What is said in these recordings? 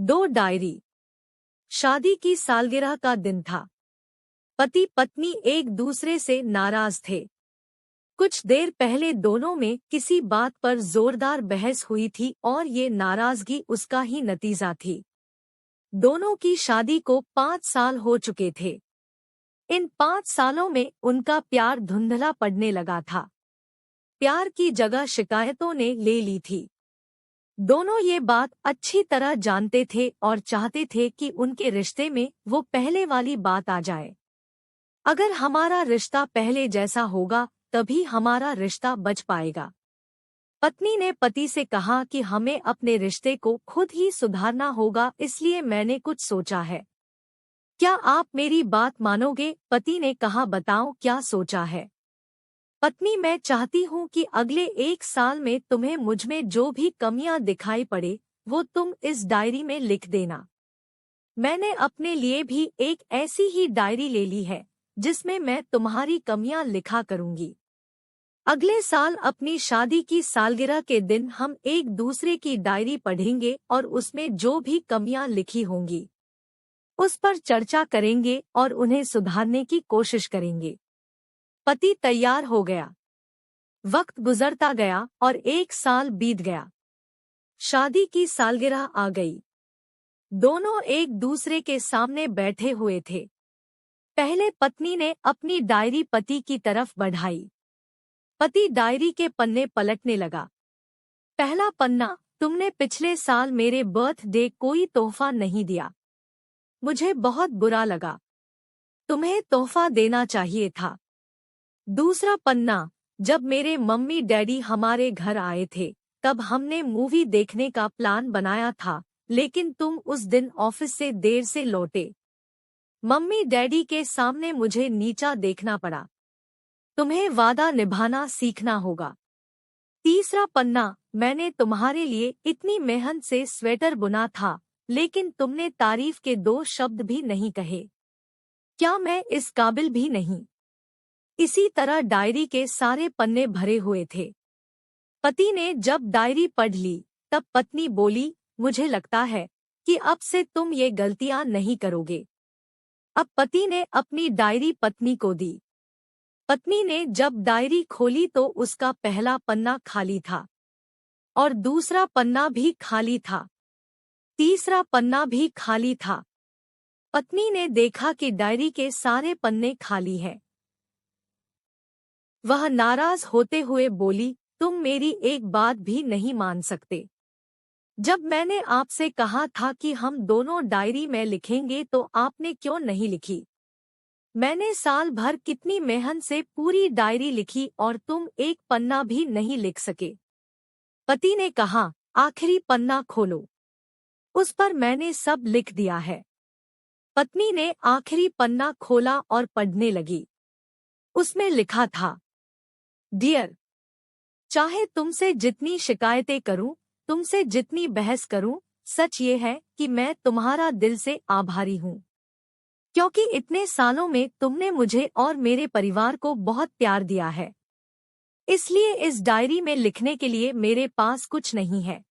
दो डायरी। शादी की सालगिरह का दिन था। पति पत्नी एक दूसरे से नाराज थे। कुछ देर पहले दोनों में किसी बात पर जोरदार बहस हुई थी और ये नाराजगी उसका ही नतीजा थी। दोनों की शादी को 5 साल हो चुके थे। इन 5 सालों में उनका प्यार धुंधला पड़ने लगा था। प्यार की जगह शिकायतों ने ले ली थी। दोनों ये बात अच्छी तरह जानते थे और चाहते थे कि उनके रिश्ते में वो पहले वाली बात आ जाए। अगर हमारा रिश्ता पहले जैसा होगा तभी हमारा रिश्ता बच पाएगा। पत्नी ने पति से कहा कि हमें अपने रिश्ते को खुद ही सुधारना होगा, इसलिए मैंने कुछ सोचा है। क्या आप मेरी बात मानोगे? पति ने कहा, बताओ क्या सोचा है। पत्नी, मैं चाहती हूँ कि अगले 1 साल में तुम्हें मुझमें जो भी कमियां दिखाई पड़े वो तुम इस डायरी में लिख देना। मैंने अपने लिए भी एक ऐसी ही डायरी ले ली है जिसमें मैं तुम्हारी कमियां लिखा करूंगी। अगले साल अपनी शादी की सालगिरह के दिन हम एक दूसरे की डायरी पढ़ेंगे और उसमें जो भी कमियां लिखी होंगी उस पर चर्चा करेंगे और उन्हें सुधारने की कोशिश करेंगे। पति तैयार हो गया। वक्त गुजरता गया और 1 साल बीत गया। शादी की सालगिरह आ गई। दोनों एक दूसरे के सामने बैठे हुए थे। पहले पत्नी ने अपनी डायरी पति की तरफ बढ़ाई। पति डायरी के पन्ने पलटने लगा। पहला पन्ना, तुमने पिछले साल मेरे बर्थडे कोई तोहफा नहीं दिया। मुझे बहुत बुरा लगा। तुम्हें तोहफा देना चाहिए था। दूसरा पन्ना, जब मेरे मम्मी डैडी हमारे घर आए थे तब हमने मूवी देखने का प्लान बनाया था, लेकिन तुम उस दिन ऑफिस से देर से लौटे। मम्मी डैडी के सामने मुझे नीचा देखना पड़ा। तुम्हें वादा निभाना सीखना होगा। तीसरा पन्ना, मैंने तुम्हारे लिए इतनी मेहनत से स्वेटर बुना था, लेकिन तुमने तारीफ के 2 शब्द भी नहीं कहे। क्या मैं इस काबिल भी नहीं? इसी तरह डायरी के सारे पन्ने भरे हुए थे। पति ने जब डायरी पढ़ ली तब पत्नी बोली, मुझे लगता है कि अब से तुम ये गलतियां नहीं करोगे। अब पति ने अपनी डायरी पत्नी को दी। पत्नी ने जब डायरी खोली तो उसका पहला पन्ना खाली था और दूसरा पन्ना भी खाली था। तीसरा पन्ना भी खाली था। पत्नी ने देखा कि डायरी के सारे पन्ने खाली हैं। वह नाराज होते हुए बोली, तुम मेरी एक बात भी नहीं मान सकते। जब मैंने आपसे कहा था कि हम दोनों डायरी में लिखेंगे तो आपने क्यों नहीं लिखी? मैंने साल भर कितनी मेहनत से पूरी डायरी लिखी और तुम एक पन्ना भी नहीं लिख सके। पति ने कहा, आखिरी पन्ना खोलो। उस पर मैंने सब लिख दिया है। पत्नी ने आखिरी पन्ना खोला और पढ़ने लगी। उसमें लिखा था, डियर, चाहे तुमसे जितनी शिकायतें करूं, तुमसे जितनी बहस करूं, सच ये है कि मैं तुम्हारा दिल से आभारी हूं, क्योंकि इतने सालों में तुमने मुझे और मेरे परिवार को बहुत प्यार दिया है। इसलिए इस डायरी में लिखने के लिए मेरे पास कुछ नहीं है।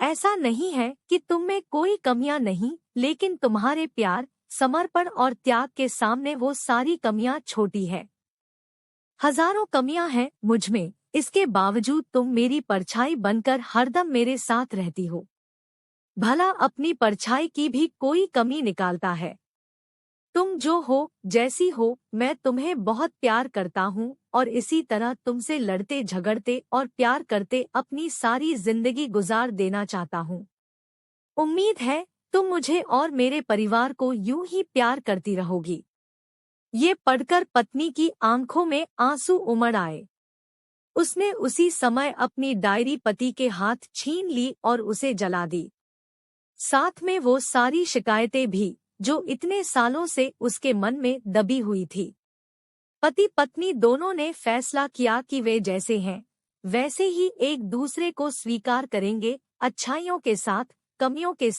ऐसा नहीं है कि तुम में कोई कमियां नहीं, लेकिन तुम्हारे प्यार, समर्पण और त्याग के सामने वो सारी कमियां छोटी है। हजारों कमियां हैं मुझमें, इसके बावजूद तुम मेरी परछाई बनकर हरदम मेरे साथ रहती हो। भला अपनी परछाई की भी कोई कमी निकालता है? तुम जो हो, जैसी हो, मैं तुम्हें बहुत प्यार करता हूँ और इसी तरह तुमसे लड़ते झगड़ते और प्यार करते अपनी सारी जिंदगी गुजार देना चाहता हूँ। उम्मीद है तुम मुझे और मेरे परिवार को यूं ही प्यार करती रहोगी। ये पढ़कर पत्नी की आंखों में आंसू उमड़ आए। उसने उसी समय अपनी डायरी पति के हाथ छीन ली और उसे जला दी। साथ में वो सारी शिकायतें भी जो इतने सालों से उसके मन में दबी हुई थी। पति पत्नी दोनों ने फैसला किया कि वे जैसे हैं वैसे ही एक दूसरे को स्वीकार करेंगे, अच्छाइयों के साथ, कमियों के